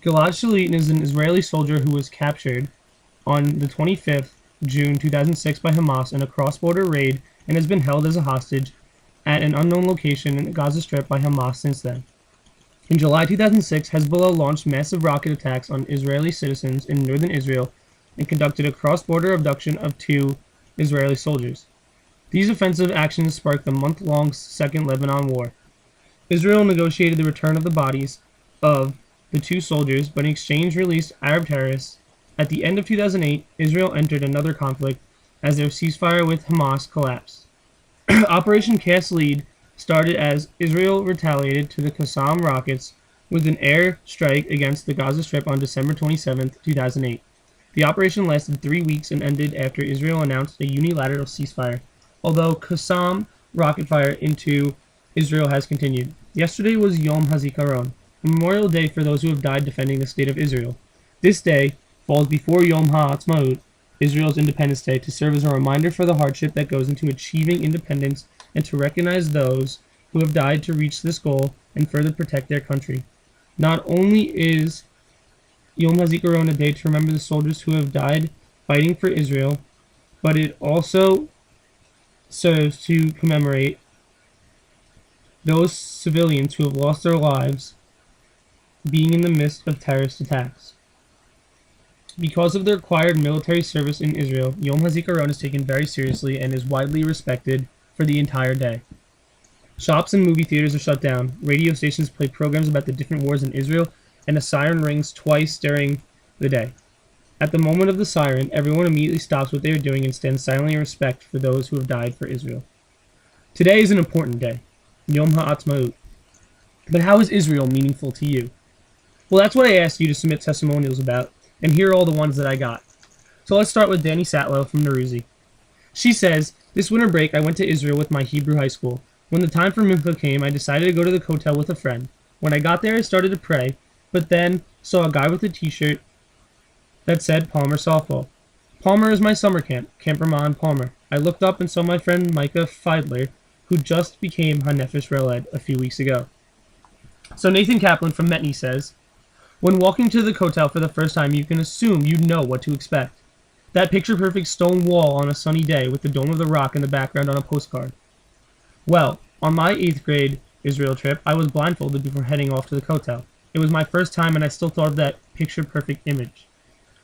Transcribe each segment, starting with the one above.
Gilad Shalit is an Israeli soldier who was captured on the 25th June 2006 by Hamas in a cross-border raid and has been held as a hostage at an unknown location in the Gaza Strip by Hamas since then. In July 2006, Hezbollah launched massive rocket attacks on Israeli citizens in northern Israel and conducted a cross-border abduction of 2 Israeli soldiers. These offensive actions sparked the month-long Second Lebanon War. Israel negotiated the return of the bodies of the 2 soldiers, but in exchange released Arab terrorists. At the end of 2008, Israel entered another conflict as their ceasefire with Hamas collapsed. Operation Cast Lead started as Israel retaliated to the Qassam rockets with an air strike against the Gaza Strip on December 27, 2008. The operation lasted 3 weeks and ended after Israel announced a unilateral ceasefire, although Qassam rocket fire into Israel has continued. Yesterday was Yom HaZikaron, a memorial day for those who have died defending the state of Israel. This day falls before Yom HaAtzmaut, Israel's Independence Day, to serve as a reminder for the hardship that goes into achieving independence and to recognize those who have died to reach this goal and further protect their country. Not only is Yom HaZikaron a day to remember the soldiers who have died fighting for Israel, but it also serves to commemorate those civilians who have lost their lives being in the midst of terrorist attacks. Because of the required military service in Israel, Yom HaZikaron is taken very seriously and is widely respected for the entire day. Shops and movie theaters are shut down, radio stations play programs about the different wars in Israel, and a siren rings twice during the day. At the moment of the siren, everyone immediately stops what they are doing and stands silently in respect for those who have died for Israel. Today is an important day, Yom HaAtzmaut. But how is Israel meaningful to you? Well, that's what I asked you to submit testimonials about, and here are all the ones that I got. So let's start with Danny Satlow from Naruzi. She says, "This winter break I went to Israel with my Hebrew high school. When the time for Mincha came, I decided to go to the kotel with a friend. When I got there, I started to pray, but then saw a guy with a t-shirt that said Palmer Softball. Palmer is my summer camp, Camp Ramon Palmer. I looked up and saw my friend Micah Feidler, who just became Hanefesh Reled a few weeks ago." So Nathan Kaplan from Metney says, "When walking to the kotel for the first time, you can assume you know what to expect. That picture-perfect stone wall on a sunny day with the Dome of the Rock in the background on a postcard. Well, on my 8th grade Israel trip, I was blindfolded before heading off to the kotel. It was my first time and I still thought of that picture-perfect image.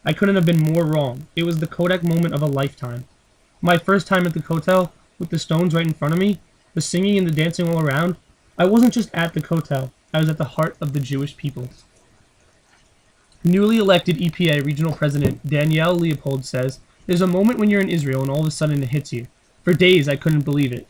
I couldn't have been more wrong. It was the Kodak moment of a lifetime. My first time at the kotel, with the stones right in front of me, the singing and the dancing all around, I wasn't just at the kotel, I was at the heart of the Jewish people." Newly elected EPA Regional President Danielle Leopold says, "There's a moment when you're in Israel and all of a sudden it hits you. For days I couldn't believe it.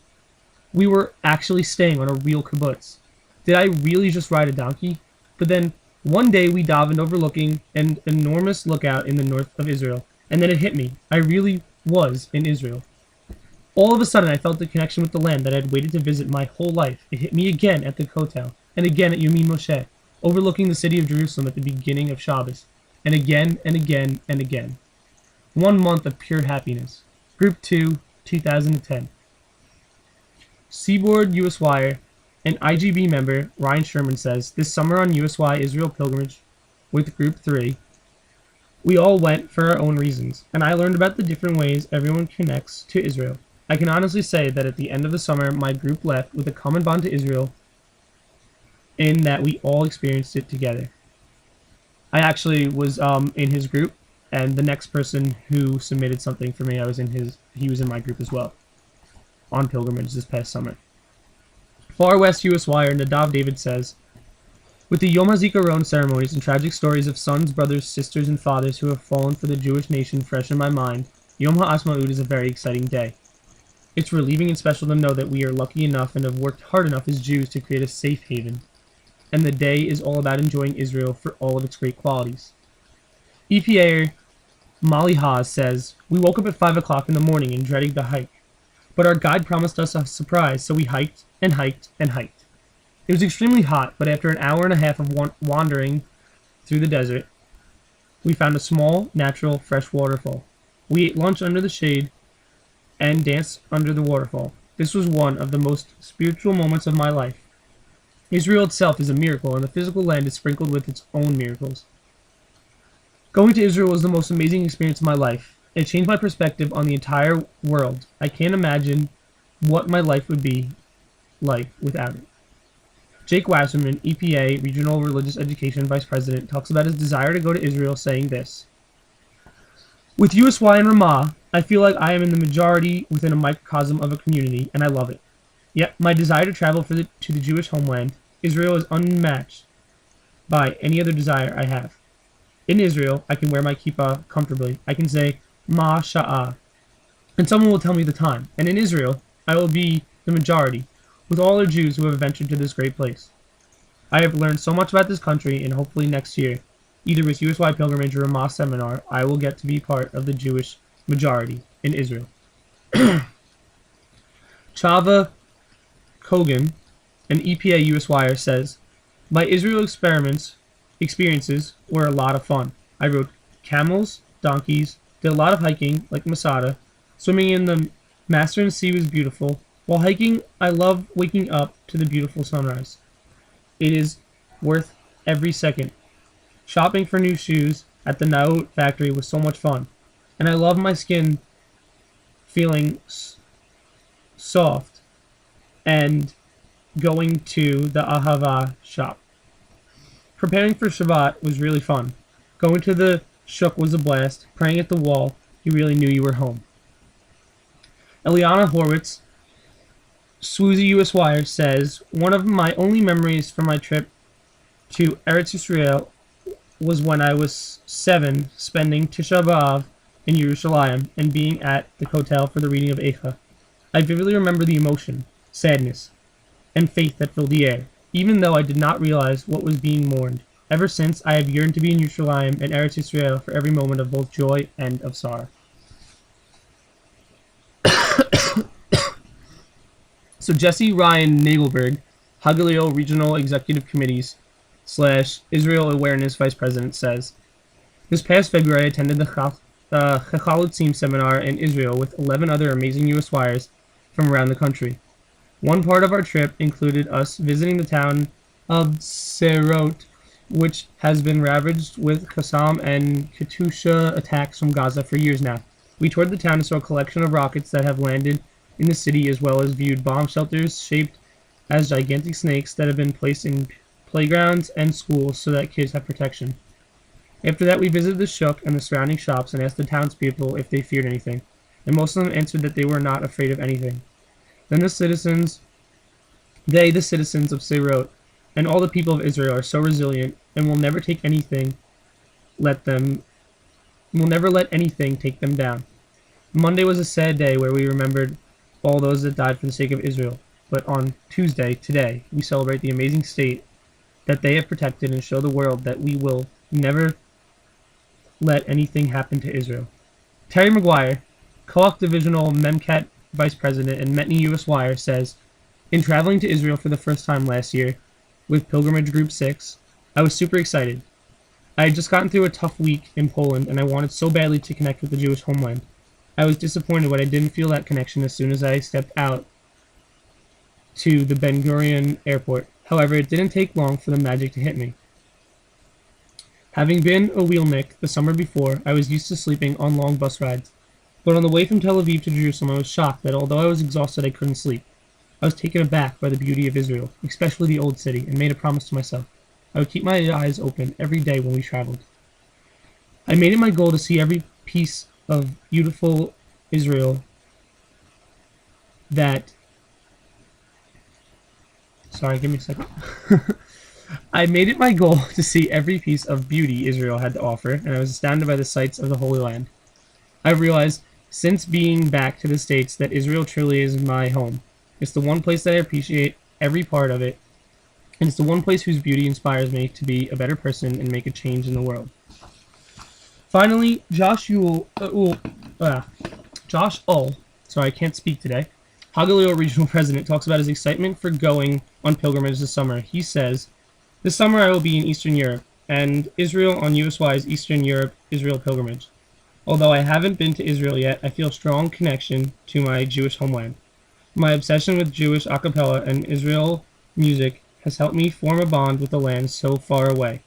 We were actually staying on a real kibbutz. Did I really just ride a donkey? But then one day we davened overlooking an enormous lookout in the north of Israel, and then it hit me. I really was in Israel. All of a sudden I felt the connection with the land that I'd waited to visit my whole life. It hit me again at the kotel, and again at Yomim Moshe, overlooking the city of Jerusalem at the beginning of Shabbos, and again and again and again. 1 month of pure happiness." Group 2, 2010. Seaboard USY and IGB member Ryan Sherman says, "This summer on USY Israel pilgrimage with Group 3, we all went for our own reasons, and I learned about the different ways everyone connects to Israel. I can honestly say that at the end of the summer, my group left with a common bond to Israel in that we all experienced it together." I actually was in his group, and the next person who submitted something for me, he was in my group as well, on pilgrimage this past summer. Far West USYer Nadav David says, "With the Yom HaZikaron ceremonies and tragic stories of sons, brothers, sisters, and fathers who have fallen for the Jewish nation fresh in my mind, Yom HaAtzmaut is a very exciting day. It's relieving and special to know that we are lucky enough and have worked hard enough as Jews to create a safe haven. And the day is all about enjoying Israel for all of its great qualities." EPA Molly Haas says, "We woke up at 5 o'clock in the morning and dreading the hike. But our guide promised us a surprise, so we hiked and hiked and hiked. It was extremely hot, but after an hour and a half of wandering through the desert, we found a small, natural, fresh waterfall. We ate lunch under the shade and danced under the waterfall. This was one of the most spiritual moments of my life. Israel itself is a miracle, and the physical land is sprinkled with its own miracles. Going to Israel was the most amazing experience of my life. It changed my perspective on the entire world. I can't imagine what my life would be like without it. Jake Wasserman, EPA Regional Religious Education Vice President, talks about his desire to go to Israel, saying this: "With USY and Ramah, I feel like I am in the majority within a microcosm of a community, and I love it. Yet my desire to travel to the Jewish homeland, Israel, is unmatched by any other desire I have. In Israel, I can wear my kippah comfortably. I can say, Ma Sha'ah, and someone will tell me the time. And in Israel, I will be the majority, with all the Jews who have ventured to this great place. I have learned so much about this country, and hopefully next year, either with USY Pilgrimage or a Ramah Seminar, I will get to be part of the Jewish majority in Israel." Chava Kogan, an EPA USYer, says, "My Israel experiences were a lot of fun. I rode camels, donkeys, did a lot of hiking, like Masada. Swimming in the Master Sea was beautiful. While hiking, I love waking up to the beautiful sunrise. It is worth every second. Shopping for new shoes at the Naut factory was so much fun. And I love my skin feeling soft and going to the Ahava shop. Preparing for Shabbat was really fun. Going to the shuk was a blast. Praying at the wall, you really knew you were home." Eliana Horwitz, Swoozy USYer, says, "One of my only memories from my trip to Eretz Yisrael was when I was 7, spending Tisha B'Av in Yerushalayim and being at the Kotel for the reading of Eicha. I vividly remember the emotion, sadness, and faith that filled the air, even though I did not realize what was being mourned. Ever since, I have yearned to be in Yerushalayim and Eretz Yisrael for every moment of both joy and of sorrow." So Jesse Ryan Nagelberg, Hagalil Regional Executive Committees / Israel Awareness Vice President, says, "This past February, I attended the Chachalutzim seminar in Israel with 11 other amazing USYers from around the country. One part of our trip included us visiting the town of Sderot, which has been ravaged with Qassam and Katyusha attacks from Gaza for years now. We toured the town and saw a collection of rockets that have landed in the city, as well as viewed bomb shelters shaped as gigantic snakes that have been placed in playgrounds and schools so that kids have protection. After that, we visited the shuk and the surrounding shops and asked the townspeople if they feared anything, and most of them answered that they were not afraid of anything. Then the citizens of Sderot, and all the people of Israel are so resilient and will never let anything take them down. Monday was a sad day where we remembered all those that died for the sake of Israel, but on Tuesday, today, we celebrate the amazing state that they have protected and show the world that we will never let anything happen to Israel." Terry McGuire, Koach Divisional Memcat Vice President and Metni USYer, says, "In traveling to Israel for the first time last year with Pilgrimage Group 6, I was super excited. I had just gotten through a tough week in Poland, and I wanted so badly to connect with the Jewish homeland. I was disappointed when I didn't feel that connection as soon as I stepped out to the Ben Gurion airport. However, it didn't take long for the magic to hit me. Having been a wheelnik the summer before, I was used to sleeping on long bus rides. But on the way from Tel Aviv to Jerusalem, I was shocked that although I was exhausted, I couldn't sleep. I was taken aback by the beauty of Israel, especially the Old City, and made a promise to myself. I would keep my eyes open every day when we traveled. I made it my goal to see every piece of beautiful Israel that... Sorry, give me a second. I made it my goal to see every piece of beauty Israel had to offer, and I was astounded by the sights of the Holy Land. I've realized, since being back to the States, that Israel truly is my home. It's the one place that I appreciate every part of it, and it's the one place whose beauty inspires me to be a better person and make a change in the world." Finally, Josh Ull, sorry, I can't speak today, Hagalil Regional President, talks about his excitement for going on pilgrimage this summer. He says, "This summer I will be in Eastern Europe, and Israel on USY's Eastern Europe-Israel pilgrimage. Although I haven't been to Israel yet, I feel a strong connection to my Jewish homeland. My obsession with Jewish a cappella and Israel music has helped me form a bond with the land so far away.